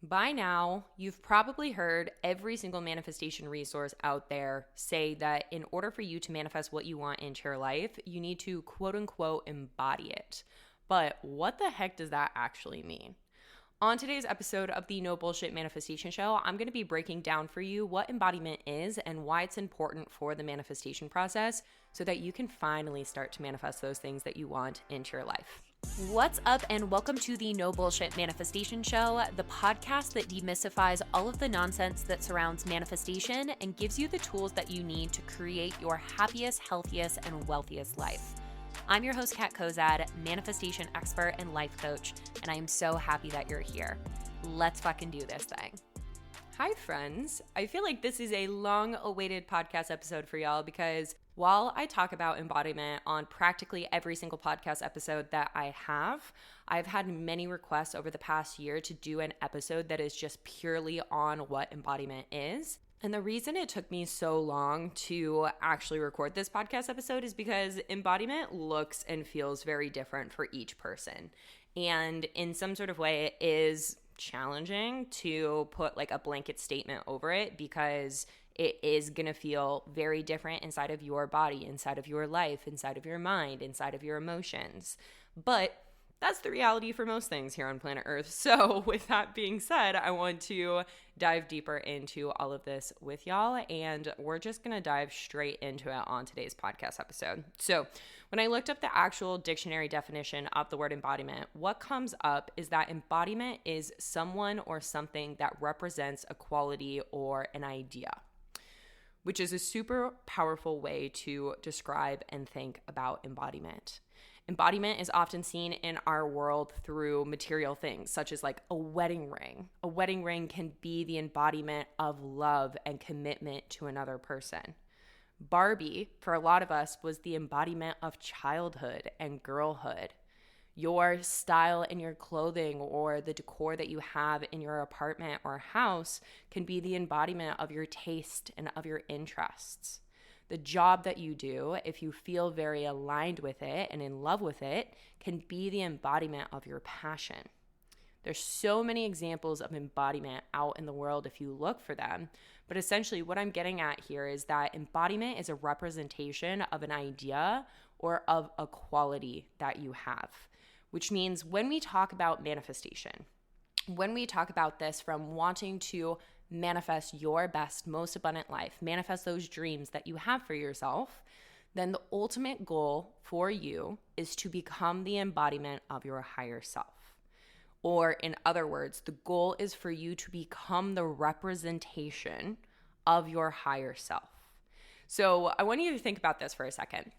By now, you've probably heard every single manifestation resource out there say that in order for you to manifest what you want into your life, you need to quote unquote embody it. But what the heck does that actually mean? On today's episode of the No Bullshit Manifestation Show, I'm going to be breaking down for you what embodiment is and why it's important for the manifestation process so that you can finally start to manifest those things that you want into your life. What's up, and welcome to the No Bullshit Manifestation Show, the podcast that demystifies all of the nonsense that surrounds manifestation and gives you the tools that you need to create your happiest, healthiest, and wealthiest life. I'm your host, Kat Kozad, manifestation expert and life coach, and I am so happy that you're here. Let's fucking do this thing. Hi, friends. I feel like this is a long-awaited podcast episode for y'all because while I talk about embodiment on practically every single podcast episode that I have, I've had many requests over the past year to do an episode that is just purely on what embodiment is. And the reason it took me so long to actually record this podcast episode is because embodiment looks and feels very different for each person. And in some sort of way, it is challenging to put like a blanket statement over it because it is going to feel very different inside of your body, inside of your life, inside of your mind, inside of your emotions. But that's the reality for most things here on planet Earth. So with that being said, I want to dive deeper into all of this with y'all, and we're just going to dive straight into it on today's podcast episode. So when I looked up the actual dictionary definition of the word embodiment, what comes up is that embodiment is someone or something that represents a quality or an idea, which is a super powerful way to describe and think about embodiment. Embodiment is often seen in our world through material things, such as like a wedding ring. A wedding ring can be the embodiment of love and commitment to another person. Barbie, for a lot of us, was the embodiment of childhood and girlhood. Your style in your clothing or the decor that you have in your apartment or house can be the embodiment of your taste and of your interests. The job that you do, if you feel very aligned with it and in love with it, can be the embodiment of your passion. There's so many examples of embodiment out in the world if you look for them. But essentially what I'm getting at here is that embodiment is a representation of an idea or of a quality that you have, which means when we talk about manifestation, when we talk about this from wanting to manifest your best, most abundant life, manifest those dreams that you have for yourself, then the ultimate goal for you is to become the embodiment of your higher self. Or in other words, the goal is for you to become the representation of your higher self. So I want you to think about this for a second.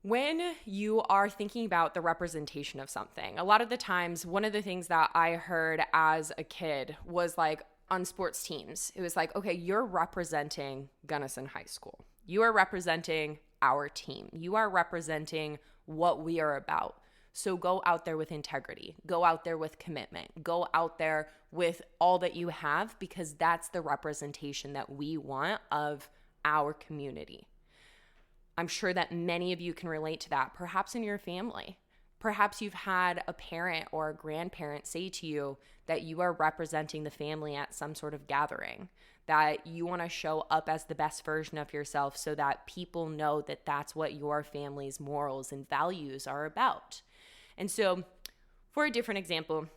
When you are thinking about the representation of something, a lot of the times, one of the things that I heard as a kid was like, on sports teams, it was like, okay, you're representing Gunnison High School. You are representing our team. You are representing what we are about. So go out there with integrity. Go out there with commitment. Go out there with all that you have, because that's the representation that we want of our community. I'm sure that many of you can relate to that, perhaps in your family. Perhaps you've had a parent or a grandparent say to you that you are representing the family at some sort of gathering, that you want to show up as the best version of yourself so that people know that that's what your family's morals and values are about. And so, for a different example,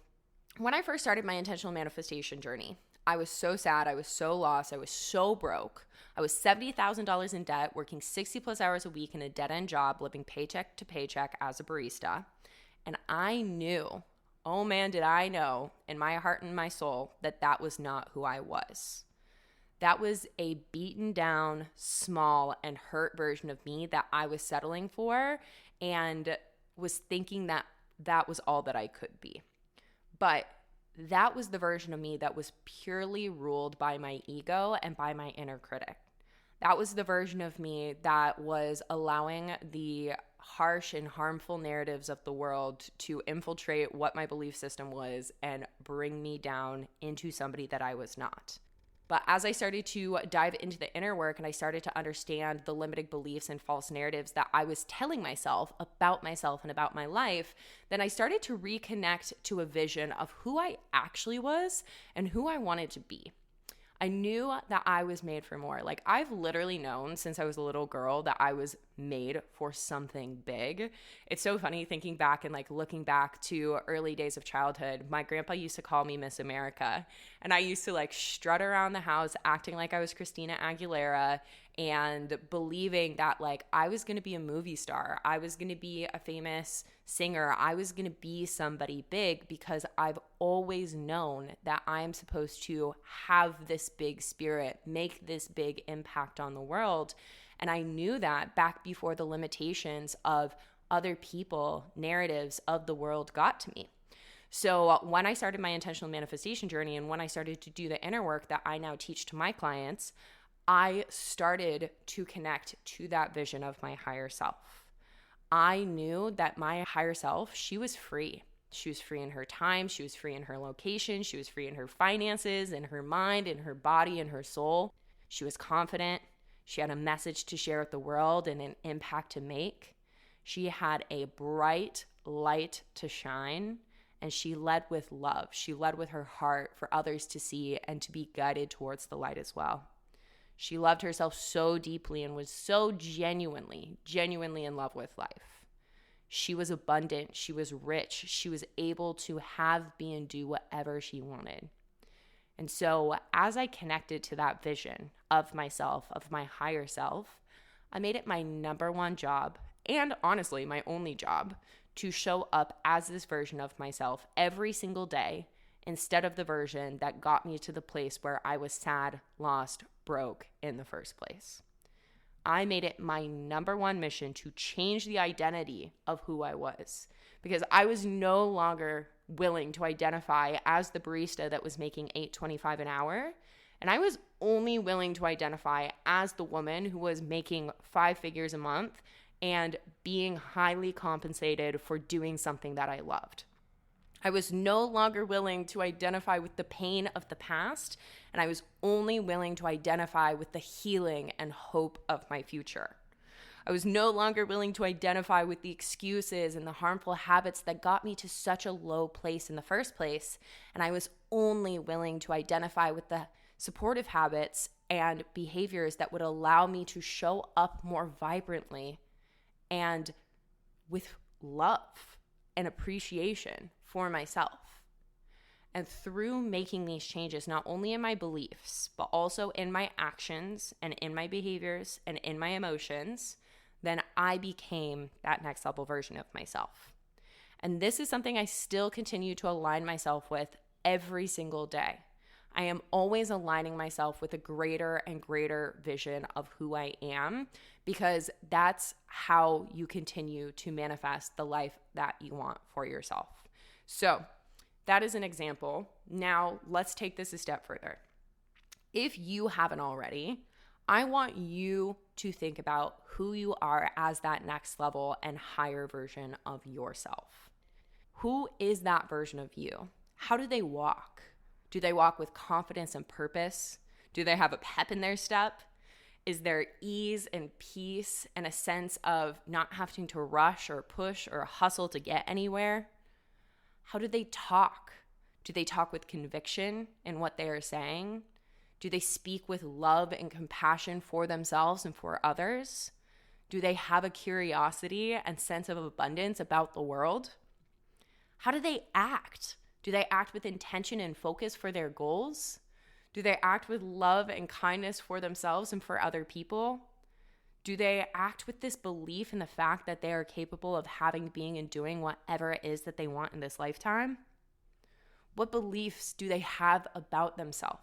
when I first started my intentional manifestation journey, I was so sad, I was so lost, I was so broke. I was $70,000 in debt, working 60 plus hours a week in a dead-end job, living paycheck to paycheck as a barista. And I knew, oh man, did I know in my heart and my soul that that was not who I was. That was a beaten down, small, and hurt version of me that I was settling for and was thinking that that was all that I could be. But that was the version of me that was purely ruled by my ego and by my inner critic. That was the version of me that was allowing the harsh and harmful narratives of the world to infiltrate what my belief system was and bring me down into somebody that I was not. But as I started to dive into the inner work and I started to understand the limiting beliefs and false narratives that I was telling myself and about my life, then I started to reconnect to a vision of who I actually was and who I wanted to be. I knew that I was made for more. Like, I've literally known since I was a little girl that I was made for something big. It's so funny thinking back and like looking back to early days of childhood. My grandpa used to call me Miss America, and I used to like strut around the house acting like I was Christina Aguilera and believing that like I was going to be a movie star. I was going to be a famous singer. I was going to be somebody big because I've always known that I'm supposed to have this big spirit, make this big impact on the world. And I knew that back before the limitations of other people, narratives of the world got to me. So when I started my intentional manifestation journey and when I started to do the inner work that I now teach to my clients, I started to connect to that vision of my higher self. I knew that my higher self, she was free. She was free in her time. She was free in her location. She was free in her finances, in her mind, in her body, in her soul. She was confident. She had a message to share with the world and an impact to make. She had a bright light to shine, and she led with love. She led with her heart for others to see and to be guided towards the light as well. She loved herself so deeply and was so genuinely in love with life. She was abundant. She was rich. She was able to have, be, and do whatever she wanted. And so as I connected to that vision of myself, of my higher self, I made it my number one job, and honestly, my only job, to show up as this version of myself every single day instead of the version that got me to the place where I was sad, lost, broke in the first place. I made it my number one mission to change the identity of who I was, because I was no longer willing to identify as the barista that was making $8.25 an hour, and I was only willing to identify as the woman who was making 5 figures a month and being highly compensated for doing something that I loved. I was no longer willing to identify with the pain of the past, and I was only willing to identify with the healing and hope of my future. I was no longer willing to identify with the excuses and the harmful habits that got me to such a low place in the first place, and I was only willing to identify with the supportive habits and behaviors that would allow me to show up more vibrantly and with love and appreciation for myself. And through making these changes, not only in my beliefs, but also in my actions and in my behaviors and in my emotions, then I became that next level version of myself. And this is something I still continue to align myself with every single day. I am always aligning myself with a greater and greater vision of who I am, because that's how you continue to manifest the life that you want for yourself. So that is an example. Now let's take this a step further. If you haven't already, I want you to think about who you are as that next level and higher version of yourself. Who is that version of you? How do they walk? Do they walk with confidence and purpose? Do they have a pep in their step? Is there ease and peace and a sense of not having to rush or push or hustle to get anywhere? How do they talk? Do they talk with conviction in what they are saying? Do they speak with love and compassion for themselves and for others? Do they have a curiosity and sense of abundance about the world? How do they act? Do they act with intention and focus for their goals? Do they act with love and kindness for themselves and for other people? Do they act with this belief in the fact that they are capable of having, being, and doing whatever it is that they want in this lifetime? What beliefs do they have about themselves?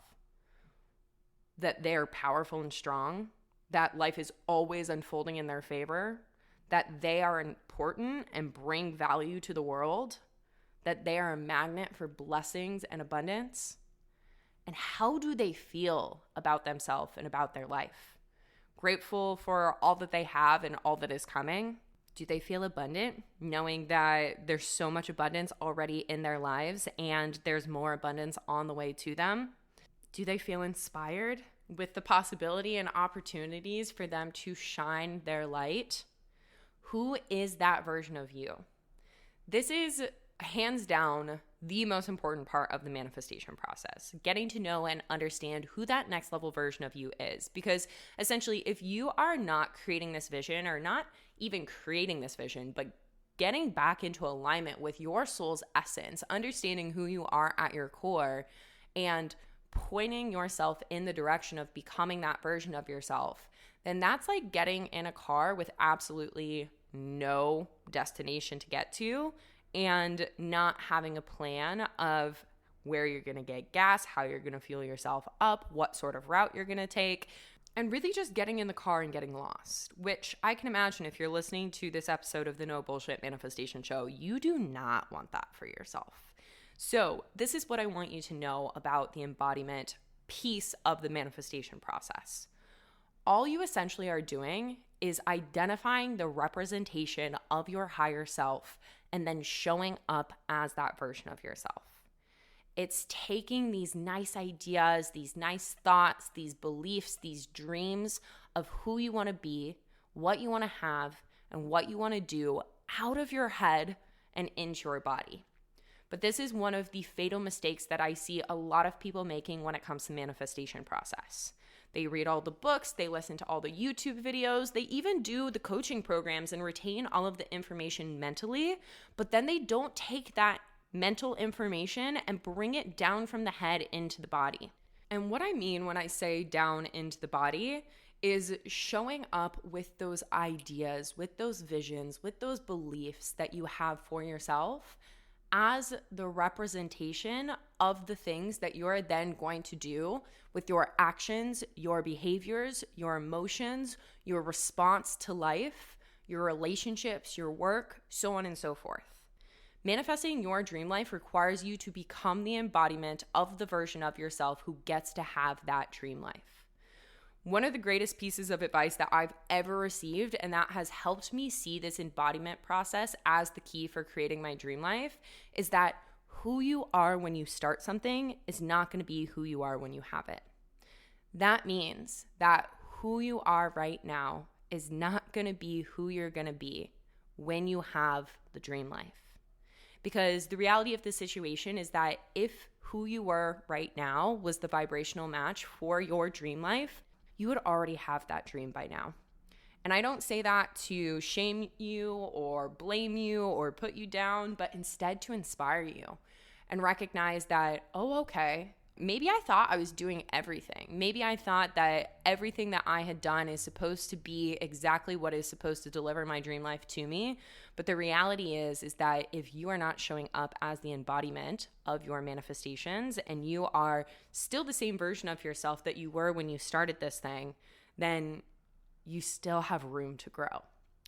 That they're powerful and strong, that life is always unfolding in their favor, that they are important and bring value to the world, that they are a magnet for blessings and abundance? And how do they feel about themselves and about their life? Grateful for all that they have and all that is coming? Do they feel abundant, knowing that there's so much abundance already in their lives and there's more abundance on the way to them? Do they feel inspired with the possibility and opportunities for them to shine their light? Who is that version of you? This is hands down the most important part of the manifestation process, getting to know and understand who that next level version of you is. Because essentially, if you are not creating this vision, or not even creating this vision, but getting back into alignment with your soul's essence, understanding who you are at your core, and pointing yourself in the direction of becoming that version of yourself, then that's like getting in a car with absolutely no destination to get to, and not having a plan of where you're going to get gas, how you're going to fuel yourself up, what sort of route you're going to take, and really just getting in the car and getting lost, which I can imagine if you're listening to this episode of the No Bullshit Manifestation Show, you do not want that for yourself. So this is what I want you to know about the embodiment piece of the manifestation process. All you essentially are doing is identifying the representation of your higher self and then showing up as that version of yourself. It's taking these nice ideas, these nice thoughts, these beliefs, these dreams of who you want to be, what you want to have, and what you want to do out of your head and into your body. But this is one of the fatal mistakes that I see a lot of people making when it comes to manifestation process. They read all the books, they listen to all the YouTube videos, they even do the coaching programs and retain all of the information mentally, but then they don't take that mental information and bring it down from the head into the body. And what I mean when I say down into the body is showing up with those ideas, with those visions, with those beliefs that you have for yourself as the representation of the things that you're then going to do with your actions, your behaviors, your emotions, your response to life, your relationships, your work, so on and so forth. Manifesting your dream life requires you to become the embodiment of the version of yourself who gets to have that dream life. One of the greatest pieces of advice that I've ever received, and that has helped me see this embodiment process as the key for creating my dream life, is that who you are when you start something is not going to be who you are when you have it. That means that who you are right now is not going to be who you're going to be when you have the dream life. Because the reality of the situation is that if who you were right now was the vibrational match for your dream life, you would already have that dream by now. And I don't say that to shame you or blame you or put you down, but instead to inspire you and recognize that, oh, okay, maybe I thought I was doing everything. Maybe I thought that everything that I had done is supposed to be exactly what is supposed to deliver my dream life to me. But the reality is that if you are not showing up as the embodiment of your manifestations and you are still the same version of yourself that you were when you started this thing, then you still have room to grow.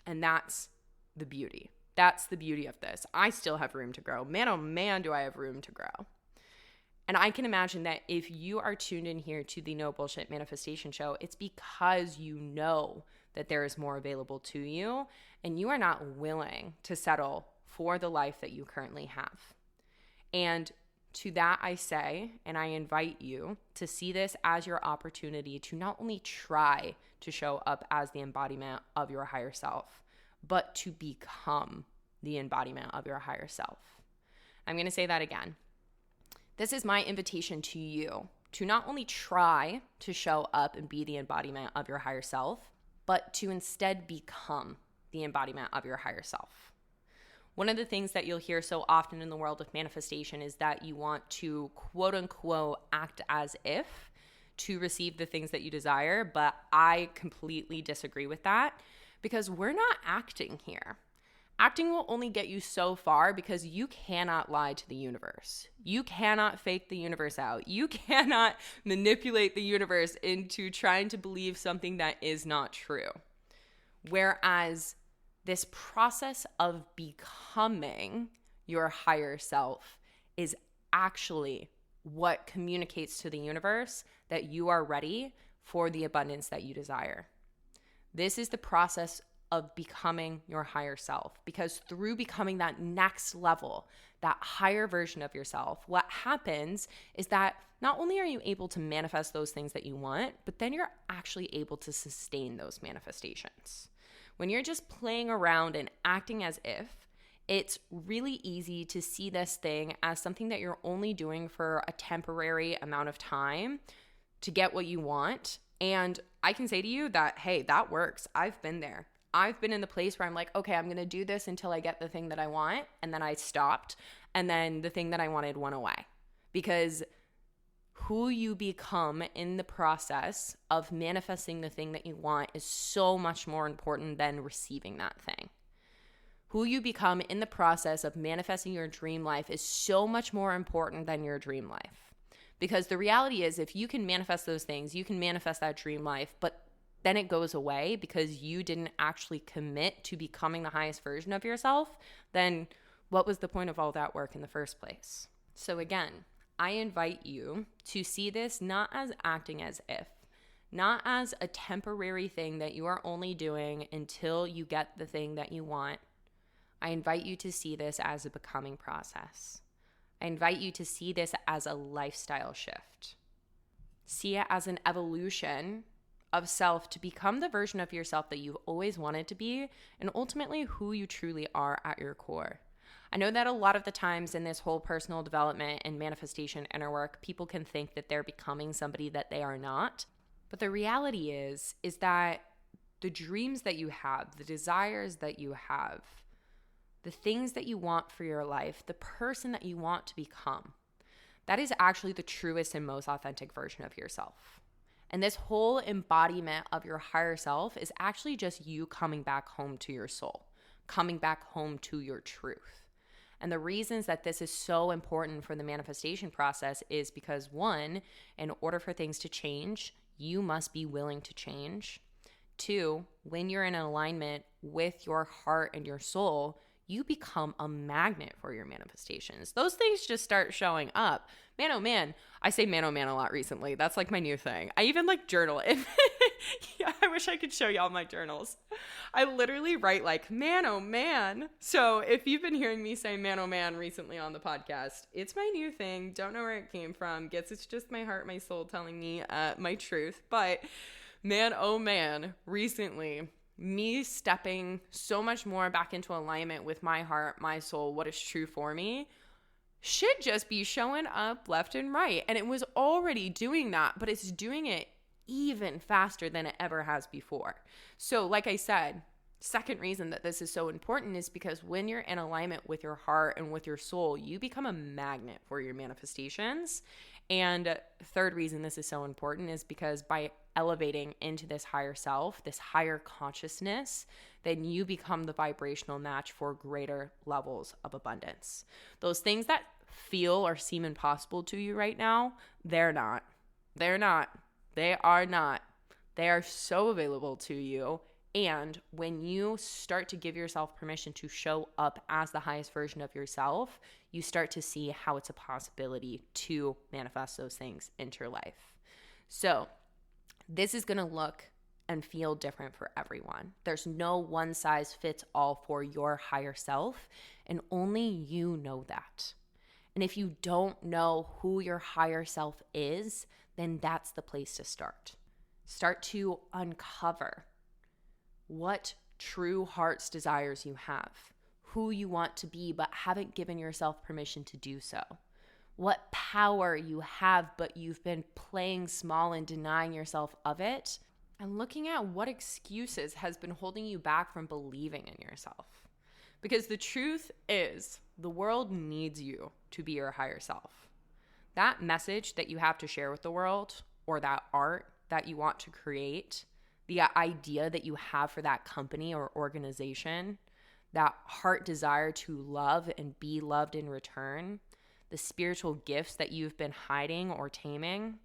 And that's the beauty. That's the beauty of this. I still have room to grow. Man, oh man, do I have room to grow. And I can imagine that if you are tuned in here to the No Bullshit Manifestation Show, it's because you know that there is more available to you and you are not willing to settle for the life that you currently have. And to that I say, and I invite you to see this as your opportunity to not only try to show up as the embodiment of your higher self, but to become the embodiment of your higher self. I'm going to say that again. This is my invitation to you to not only try to show up and be the embodiment of your higher self, but to instead become the embodiment of your higher self. One of the things that you'll hear so often in the world of manifestation is that you want to quote unquote act as if to receive the things that you desire, but I completely disagree with that because we're not acting here. Acting will only get you so far because you cannot lie to the universe. You cannot fake the universe out. You cannot manipulate the universe into trying to believe something that is not true. Whereas this process of becoming your higher self is actually what communicates to the universe that you are ready for the abundance that you desire. This is the process of becoming your higher self, because through becoming that next level, that higher version of yourself, what happens is that not only are you able to manifest those things that you want, but then you're actually able to sustain those manifestations. When you're just playing around and acting as if, it's really easy to see this thing as something that you're only doing for a temporary amount of time to get what you want. And I can say to you that, hey, that works. I've been there. I've been in the place where I'm like, okay, I'm going to do this until I get the thing that I want. And then I stopped. And then the thing that I wanted went away. Because who you become in the process of manifesting the thing that you want is so much more important than receiving that thing. Who you become in the process of manifesting your dream life is so much more important than your dream life. Because the reality is, if you can manifest those things, you can manifest that dream life, but then it goes away because you didn't actually commit to becoming the highest version of yourself, then what was the point of all that work in the first place? So again, I invite you to see this not as acting as if, not as a temporary thing that you are only doing until you get the thing that you want. I invite you to see this as a becoming process. I invite you to see this as a lifestyle shift. See it as an evolution of self to become the version of yourself that you've always wanted to be, and ultimately who you truly are at your core. I know that a lot of the times in this whole personal development and manifestation inner work, people can think that they're becoming somebody that they are not. But the reality is that the dreams that you have, the desires that you have, the things that you want for your life, the person that you want to become, that is actually the truest and most authentic version of yourself. And this whole embodiment of your higher self is actually just you coming back home to your soul, coming back home to your truth. And the reasons that this is so important for the manifestation process is because, one, in order for things to change, you must be willing to change. Two, when you're in alignment with your heart and your soul, you become a magnet for your manifestations. Those things just start showing up. Man, oh man. I say man, oh man a lot recently. That's like my new thing. I even like journal it. Yeah, I wish I could show y'all my journals. I literally write like, man, oh man. So if you've been hearing me say man, oh man recently on the podcast, it's my new thing. Don't know where it came from. Guess it's just my heart, my soul telling me my truth. But man, oh man, recently, me stepping so much more back into alignment with my heart, my soul, what is true for me, should just be showing up left and right. And it was already doing that, but it's doing it even faster than it ever has before. So like I said, second reason that this is so important is because when you're in alignment with your heart and with your soul, you become a magnet for your manifestations. And third reason this is so important is because by elevating into this higher self, this higher consciousness, then you become the vibrational match for greater levels of abundance. Those things that feel or seem impossible to you right now, they're not. They're not. They are not. They are so available to you. And when you start to give yourself permission to show up as the highest version of yourself, you start to see how it's a possibility to manifest those things into your life. So this is going to look and feel different for everyone. There's no one size fits all for your higher self, and only you know that. And if you don't know who your higher self is, then that's the place to start. Start to uncover what true heart's desires you have, who you want to be but haven't given yourself permission to do so, what power you have but you've been playing small and denying yourself of it, and looking at what excuses has been holding you back from believing in yourself. Because the truth is, the world needs you to be your higher self. That message that you have to share with the world, or that art that you want to create, the idea that you have for that company or organization, that heart desire to love and be loved in return, the spiritual gifts that you've been hiding or taming,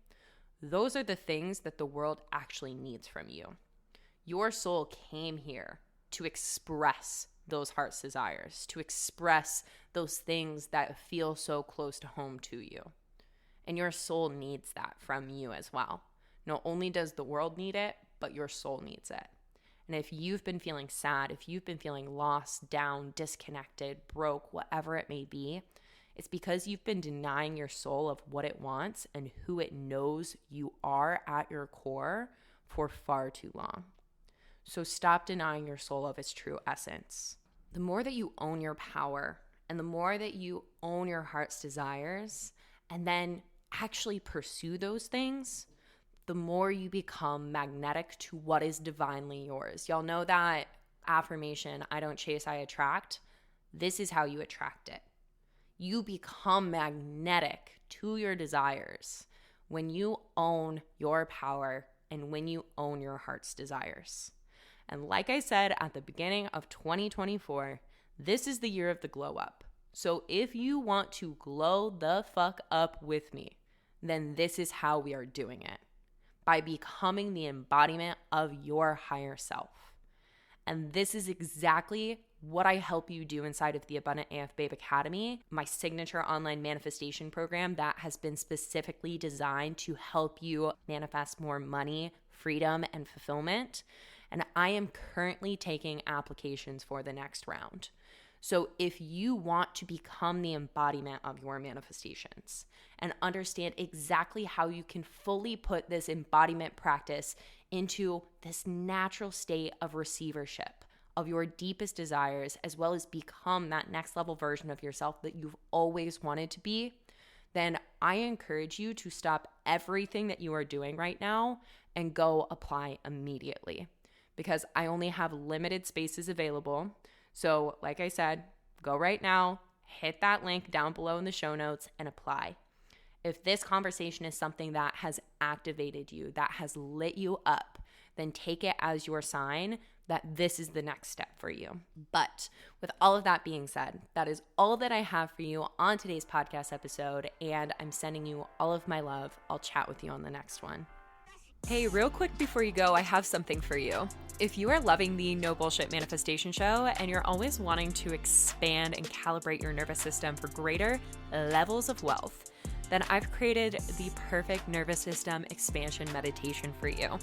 those are the things that the world actually needs from you. Your soul came here to express those heart's desires, to express those things that feel so close to home to you. And your soul needs that from you as well. Not only does the world need it, but your soul needs it. And if you've been feeling sad, if you've been feeling lost, down, disconnected, broke, whatever it may be, It's because you've been denying your soul of what it wants and who it knows you are at your core for far too long. So stop denying your soul of its true essence. The more that you own your power and the more that you own your heart's desires and then actually pursue those things, the more you become magnetic to what is divinely yours. Y'all know that affirmation, I don't chase, I attract. This is how you attract it. You become magnetic to your desires when you own your power and when you own your heart's desires. And like I said at the beginning of 2024, this is the year of the glow up. So if you want to glow the fuck up with me, then this is how we are doing it. By becoming the embodiment of your higher self. And this is exactly what I help you do inside of the Abundant AF Babe Academy, my signature online manifestation program that has been specifically designed to help you manifest more money, freedom, and fulfillment. And I am currently taking applications for the next round. So if you want to become the embodiment of your manifestations and understand exactly how you can fully put this embodiment practice into this natural state of receivership of your deepest desires, as well as become that next level version of yourself that you've always wanted to be, then I encourage you to stop everything that you are doing right now and go apply immediately, because I only have limited spaces available. So like I said, go right now, hit that link down below in the show notes and apply. If this conversation is something that has activated you, that has lit you up, then take it as your sign that this is the next step for you. But with all of that being said, that is all that I have for you on today's podcast episode, and I'm sending you all of my love. I'll chat with you on the next one. Hey, real quick before you go, I have something for you. If you are loving the No Bullshit Manifestation Show and you're always wanting to expand and calibrate your nervous system for greater levels of wealth, then I've created the perfect nervous system expansion meditation for you.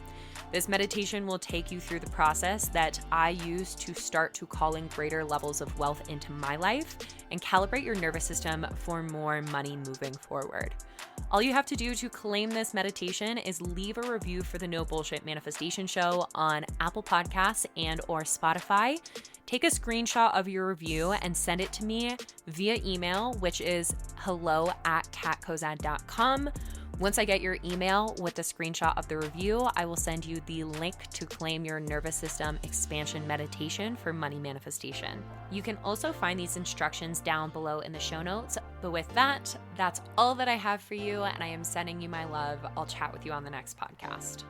This meditation will take you through the process that I use to start to call in greater levels of wealth into my life and calibrate your nervous system for more money moving forward. All you have to do to claim this meditation is leave a review for the No Bullshit Manifestation Show on Apple Podcasts and or Spotify. Take a screenshot of your review and send it to me via email, which is hello@katkozad.com. Once I get your email with the screenshot of the review, I will send you the link to claim your nervous system expansion meditation for money manifestation. You can also find these instructions down below in the show notes. But with that, that's all that I have for you, and I am sending you my love. I'll chat with you on the next podcast.